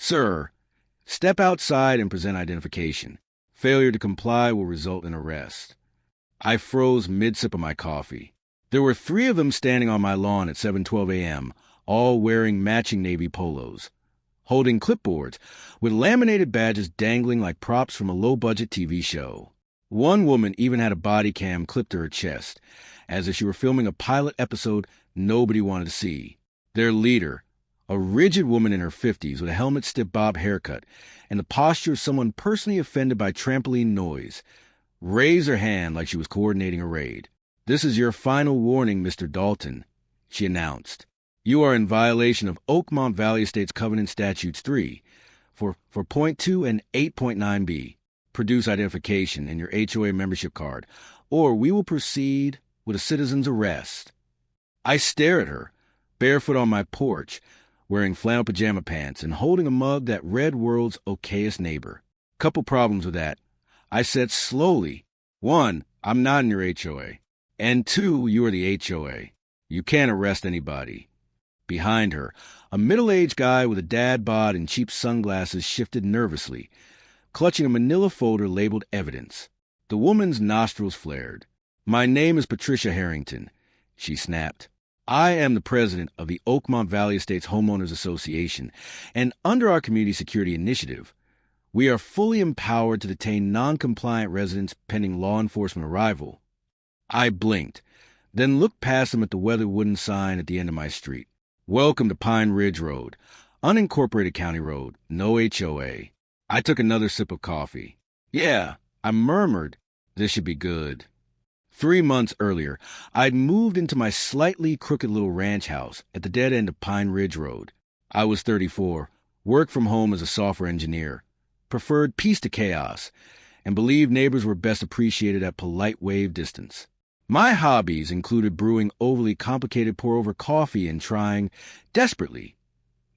Sir, step outside and present identification. Failure to comply will result in arrest. I froze mid-sip of my coffee. There were 3 of them standing on my lawn at 7:12 a.m., all wearing matching navy polos, holding clipboards with laminated badges dangling like props from a low-budget TV show. One woman even had a body cam clipped to her chest, as if she were filming a pilot episode nobody wanted to see. Their leader, a rigid woman in her 50s with a helmet-stiff bob haircut and the posture of someone personally offended by trampoline noise, raised her hand like she was coordinating a raid. "This is your final warning, Mr. Dalton," she announced. "You are in violation of Oakmont Valley Estates Covenant Statutes 3 for point 2 and 8.9b. Produce identification and your HOA membership card, or we will proceed with a citizen's arrest." I stare at her, barefoot on my porch, wearing flannel pajama pants and holding a mug that read World's Okayest Neighbor. Couple problems with that. I said slowly, 1, I'm not in your HOA. And 2, you are the HOA. You can't arrest anybody. Behind her, a middle-aged guy with a dad bod and cheap sunglasses shifted nervously, clutching a manila folder labeled Evidence. The woman's nostrils flared. "My name is Patricia Harrington," she snapped. "I am the president of the Oakmont Valley Estates Homeowners Association, and under our Community Security Initiative, we are fully empowered to detain non-compliant residents pending law enforcement arrival." I blinked, then looked past him at the weathered wooden sign at the end of my street. "Welcome to Pine Ridge Road, unincorporated county road, no HOA. I took another sip of coffee. "Yeah," I murmured, "this should be good." 3 months earlier, I'd moved into my slightly crooked little ranch house at the dead end of Pine Ridge Road. I was 34, worked from home as a software engineer, preferred peace to chaos, and believed neighbors were best appreciated at polite wave distance. My hobbies included brewing overly complicated pour-over coffee and trying, desperately,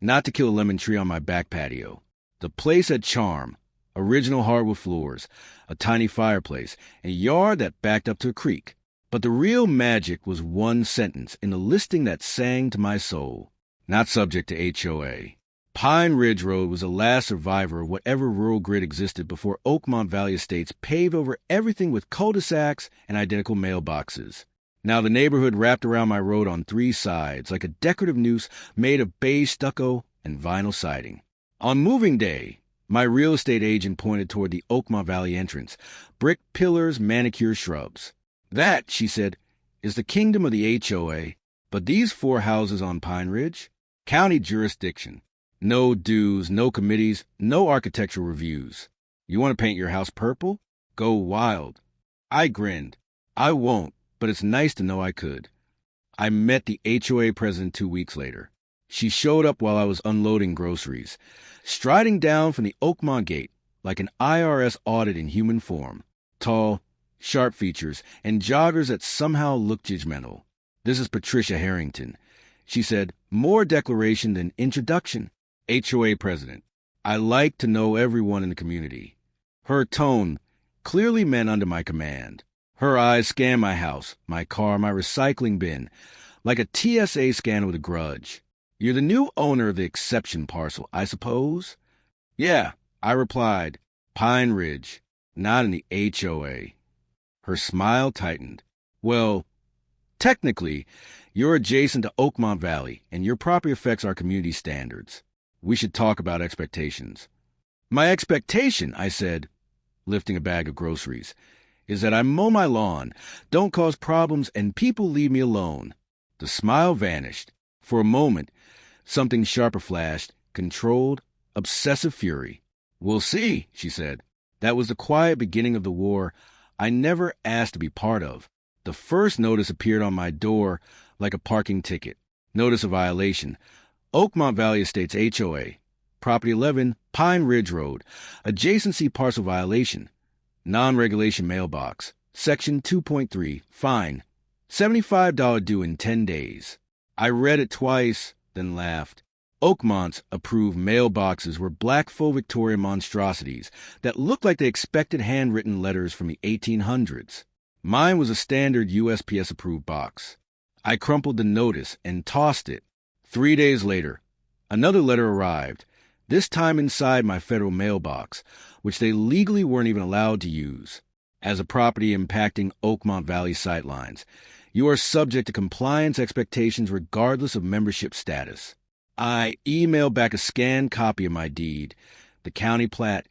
not to kill a lemon tree on my back patio. The place had charm, original hardwood floors, a tiny fireplace, and a yard that backed up to a creek. But the real magic was one sentence in the listing that sang to my soul: not subject to HOA. Pine Ridge Road was the last survivor of whatever rural grid existed before Oakmont Valley Estates paved over everything with cul-de-sacs and identical mailboxes. Now the neighborhood wrapped around my road on 3 sides like a decorative noose made of beige stucco and vinyl siding. On moving day, my real estate agent pointed toward the Oakmont Valley entrance, brick pillars, manicured shrubs. "That," she said, "is the kingdom of the HOA, but these 4 houses on Pine Ridge, county jurisdiction. No dues, no committees, no architectural reviews. You want to paint your house purple? Go wild." I grinned. "I won't, but it's nice to know I could." I met the HOA president 2 weeks later. She showed up while I was unloading groceries, striding down from the Oakmont gate like an IRS audit in human form. Tall, sharp features, and joggers that somehow looked judgmental. "This is Patricia Harrington," she said, more declaration than introduction. "HOA president. I like to know everyone in the community." Her tone clearly meant under my command. Her eyes scanned my house, my car, my recycling bin, like a TSA scanner with a grudge. "You're the new owner of the exception parcel, I suppose?" "Yeah," I replied. "Pine Ridge, not in the HOA." Her smile tightened. "Well, technically, you're adjacent to Oakmont Valley, and your property affects our community standards. We should talk about expectations." "My expectation," I said, lifting a bag of groceries, "is that I mow my lawn, don't cause problems, and people leave me alone." The smile vanished. For a moment, something sharper flashed, controlled, obsessive fury. "We'll see," she said. That was the quiet beginning of the war I never asked to be part of. The first notice appeared on my door like a parking ticket. Notice of violation. Oakmont Valley Estates HOA. Property 11, Pine Ridge Road. Adjacency parcel violation. Non-regulation mailbox. Section 2.3. Fine. $75 due in 10 days. I read it twice, then laughed. Oakmont's approved mailboxes were black faux Victorian monstrosities that looked like they expected handwritten letters from the 1800s. Mine was a standard USPS-approved box. I crumpled the notice and tossed it. 3 days later, another letter arrived, this time inside my federal mailbox, which they legally weren't even allowed to use. As a property impacting Oakmont Valley sightlines, you are subject to compliance expectations regardless of membership status. I emailed back a scanned copy of my deed, the county plat,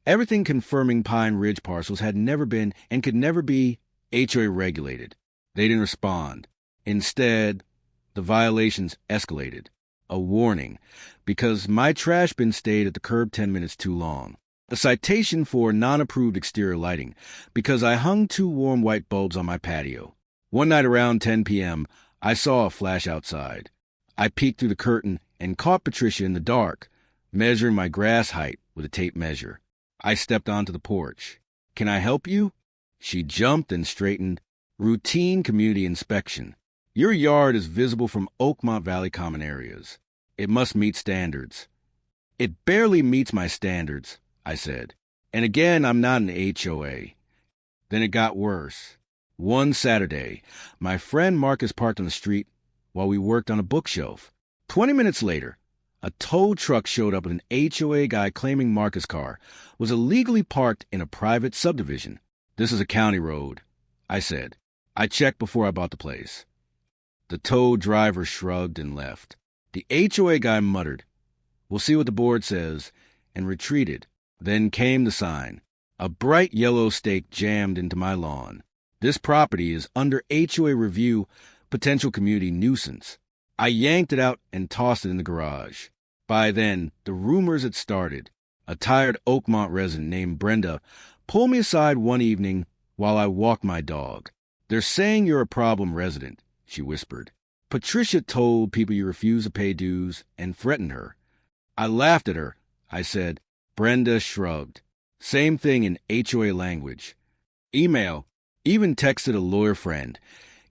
everything confirming Pine Ridge parcels had never been and could never be HOA regulated. They didn't respond. Instead, the violations escalated. A warning, because my trash bin stayed at the curb 10 minutes too long. A citation for non-approved exterior lighting, because I hung 2 warm white bulbs on my patio. One night around 10 p.m., I saw a flash outside. I peeked through the curtain and caught Patricia in the dark, measuring my grass height with a tape measure. I stepped onto the porch. "Can I help you?" She jumped and straightened. "Routine community inspection. Your yard is visible from Oakmont Valley common areas. It must meet standards." "It barely meets my standards," I said. "And again, I'm not an HOA." Then it got worse. One Saturday, my friend Marcus parked on the street while we worked on a bookshelf. 20 minutes later, a tow truck showed up with an HOA guy claiming Marcus' car was illegally parked in a private subdivision. "This is a county road," I said. "I checked before I bought the place." The tow driver shrugged and left. The HOA guy muttered, "We'll see what the board says," and retreated. Then came the sign. A bright yellow stake jammed into my lawn. "This property is under HOA review, potential community nuisance." I yanked it out and tossed it in the garage. By then, the rumors had started. A tired Oakmont resident named Brenda pulled me aside one evening while I walked my dog. "They're saying you're a problem resident," she whispered. "Patricia told people you refused to pay dues and threatened her." I laughed at her. I said. Brenda shrugged. "Same thing in HOA language." Email. Even texted a lawyer friend.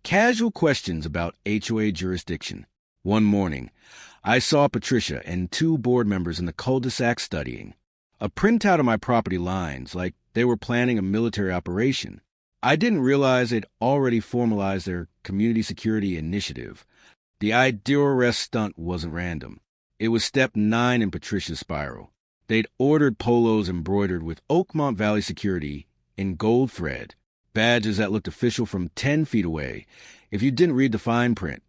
Casual questions about HOA jurisdiction. One morning, I saw Patricia and 2 board members in the cul-de-sac studying. A printout of my property lines, like they were planning a military operation. I didn't realize they'd already formalized their community security initiative. The ideal arrest stunt wasn't random. It was step 9 in Patricia's spiral. They'd ordered polos embroidered with Oakmont Valley Security in gold thread, badges that looked official from 10 feet away if you didn't read the fine print.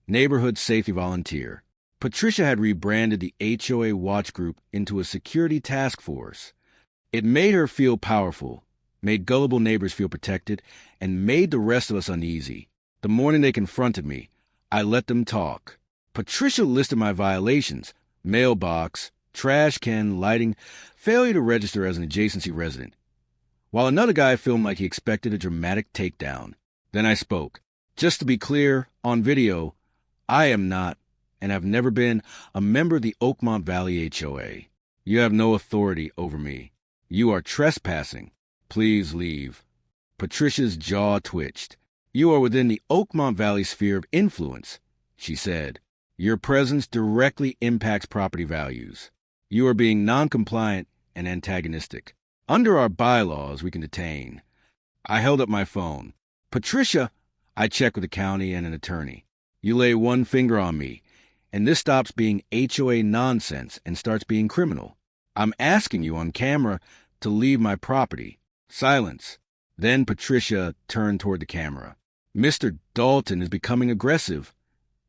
Neighborhood Safety Volunteer. Patricia had rebranded the HOA Watch Group into a security task force. It made her feel powerful, made gullible neighbors feel protected, and made the rest of us uneasy. The morning they confronted me, I let them talk. Patricia listed my violations: mailbox, trash can, lighting, failure to register as an adjacency resident, while another guy filmed like he expected a dramatic takedown. Then I spoke. "Just to be clear, on video, I am not, and have never been, a member of the Oakmont Valley HOA. You have no authority over me. You are trespassing. Please leave." Patricia's jaw twitched. "You are within the Oakmont Valley sphere of influence," she said. "Your presence directly impacts property values. You are being non-compliant and antagonistic. Under our bylaws, we can detain." I held up my phone. "Patricia," I checked with the county and an attorney. "You lay one finger on me, and this stops being HOA nonsense and starts being criminal. I'm asking you on camera to leave my property." Silence. Then Patricia turned toward the camera. "Mr. Dalton is becoming aggressive,"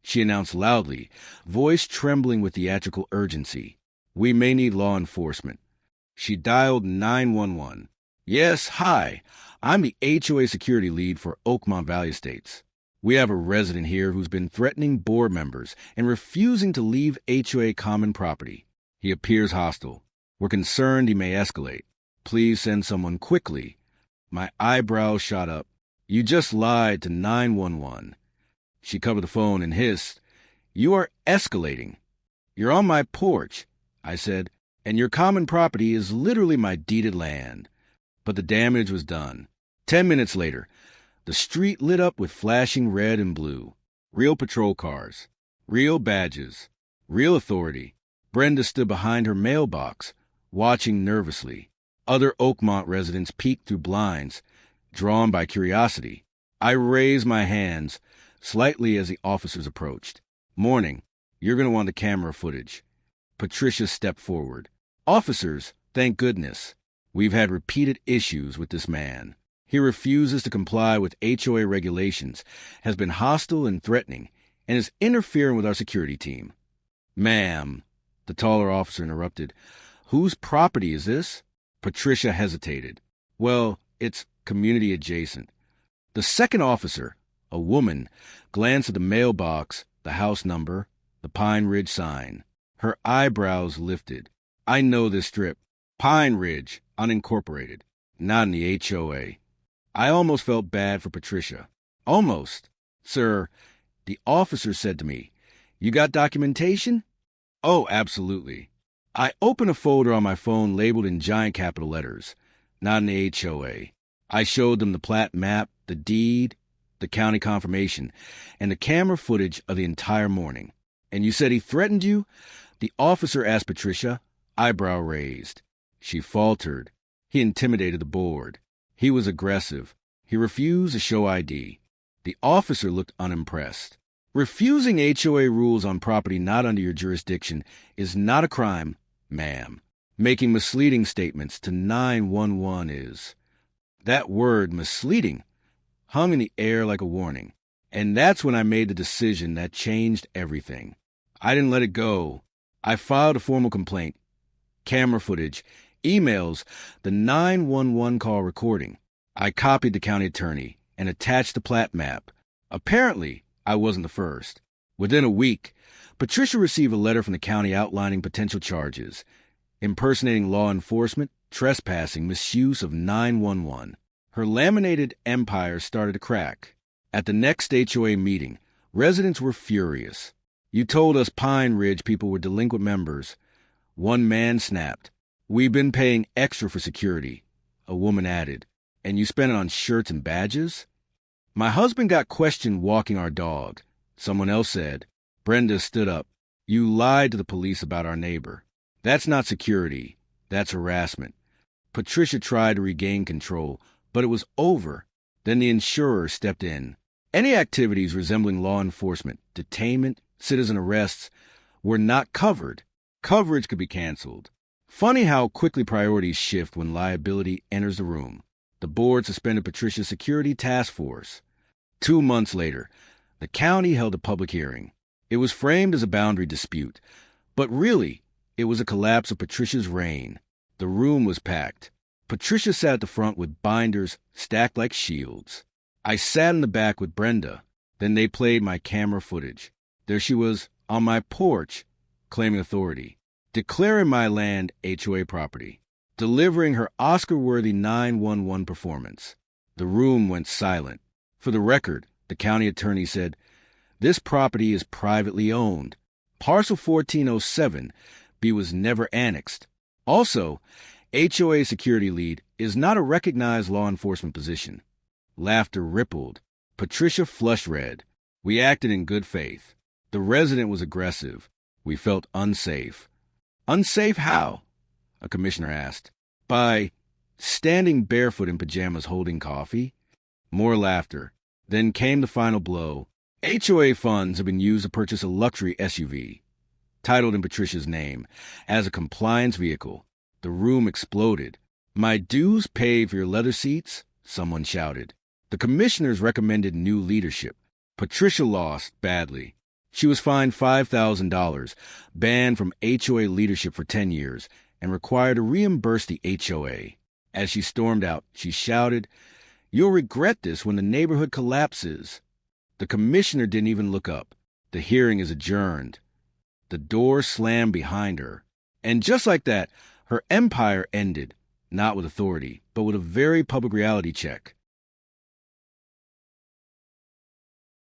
she announced loudly, voice trembling with theatrical urgency. "We may need law enforcement." She dialed 911. "Yes, hi. I'm the HOA security lead for Oakmont Valley Estates. We have a resident here who's been threatening board members and refusing to leave HOA common property. He appears hostile. We're concerned he may escalate. Please send someone quickly." My eyebrows shot up. "You just lied to 911. She covered the phone and hissed, "You are escalating. You're on my porch," I said, "and your common property is literally my deeded land." But the damage was done. 10 minutes later, the street lit up with flashing red and blue. Real patrol cars. Real badges. Real authority. Brenda stood behind her mailbox, watching nervously. Other Oakmont residents peeked through blinds, drawn by curiosity. I raised my hands slightly as the officers approached. "Morning. You're going to want the camera footage." Patricia stepped forward. Officers, thank goodness. We've had repeated issues with this man. He refuses to comply with HOA regulations, has been hostile and threatening, and is interfering with our security team. Ma'am, the taller officer interrupted. Whose property is this? Patricia hesitated. Well, it's community adjacent. The second officer, a woman, glanced at the mailbox, the house number, the Pine Ridge sign. Her eyebrows lifted. I know this strip. Pine Ridge, unincorporated. Not in the HOA. I almost felt bad for Patricia. Almost. Sir, the officer said to me, you got documentation? Oh, absolutely. I opened a folder on my phone labeled in giant capital letters. Not in the HOA. I showed them the plat map, the deed, the county confirmation, and the camera footage of the entire morning. And you said he threatened you? The officer asked Patricia, eyebrow raised. She faltered. He intimidated the board. He was aggressive. He refused to show ID. The officer looked unimpressed. Refusing HOA rules on property not under your jurisdiction is not a crime, ma'am. Making misleading statements to 911 is. That word, misleading, hung in the air like a warning. And that's when I made the decision that changed everything. I didn't let it go. I filed a formal complaint. Camera footage, emails, the 911 call recording. I copied the county attorney and attached the plat map. Apparently, I wasn't the first. Within a week, Patricia received a letter from the county outlining potential charges: impersonating law enforcement, trespassing, misuse of 911. Her laminated empire started to crack. At the next HOA meeting, residents were furious. You told us Pine Ridge people were delinquent members. One man snapped. We've been paying extra for security. A woman added. And you spent it on shirts and badges? My husband got questioned walking our dog. Someone else said. Brenda stood up. You lied to the police about our neighbor. That's not security. That's harassment. Patricia tried to regain control, but it was over. Then the insurer stepped in. Any activities resembling law enforcement, detainment, citizen arrests, were not covered. Coverage could be canceled. Funny how quickly priorities shift when liability enters the room. The board suspended Patricia's security task force. 2 months later, the county held a public hearing. It was framed as a boundary dispute, but really, it was a collapse of Patricia's reign. The room was packed. Patricia sat at the front with binders stacked like shields. I sat in the back with Brenda. Then they played my camera footage. There she was, on my porch, claiming authority, declaring my land HOA property, delivering her Oscar-worthy 911 performance. The room went silent. For the record, the county attorney said, this property is privately owned. Parcel 1407 B was never annexed. Also, HOA security lead is not a recognized law enforcement position. Laughter rippled. Patricia flushed red. We acted in good faith. The resident was aggressive. We felt unsafe. Unsafe how? A commissioner asked. By standing barefoot in pajamas holding coffee. More laughter. Then came the final blow. HOA funds have been used to purchase a luxury SUV, titled in Patricia's name, as a compliance vehicle. The room exploded. My dues paid for your leather seats? Someone shouted. The commissioners recommended new leadership. Patricia lost badly. She was fined $5,000, banned from HOA leadership for 10 years, and required to reimburse the HOA. As she stormed out, she shouted, You'll regret this when the neighborhood collapses. The commissioner didn't even look up. The hearing is adjourned. The door slammed behind her. And just like that, her empire ended, not with authority, but with a very public reality check.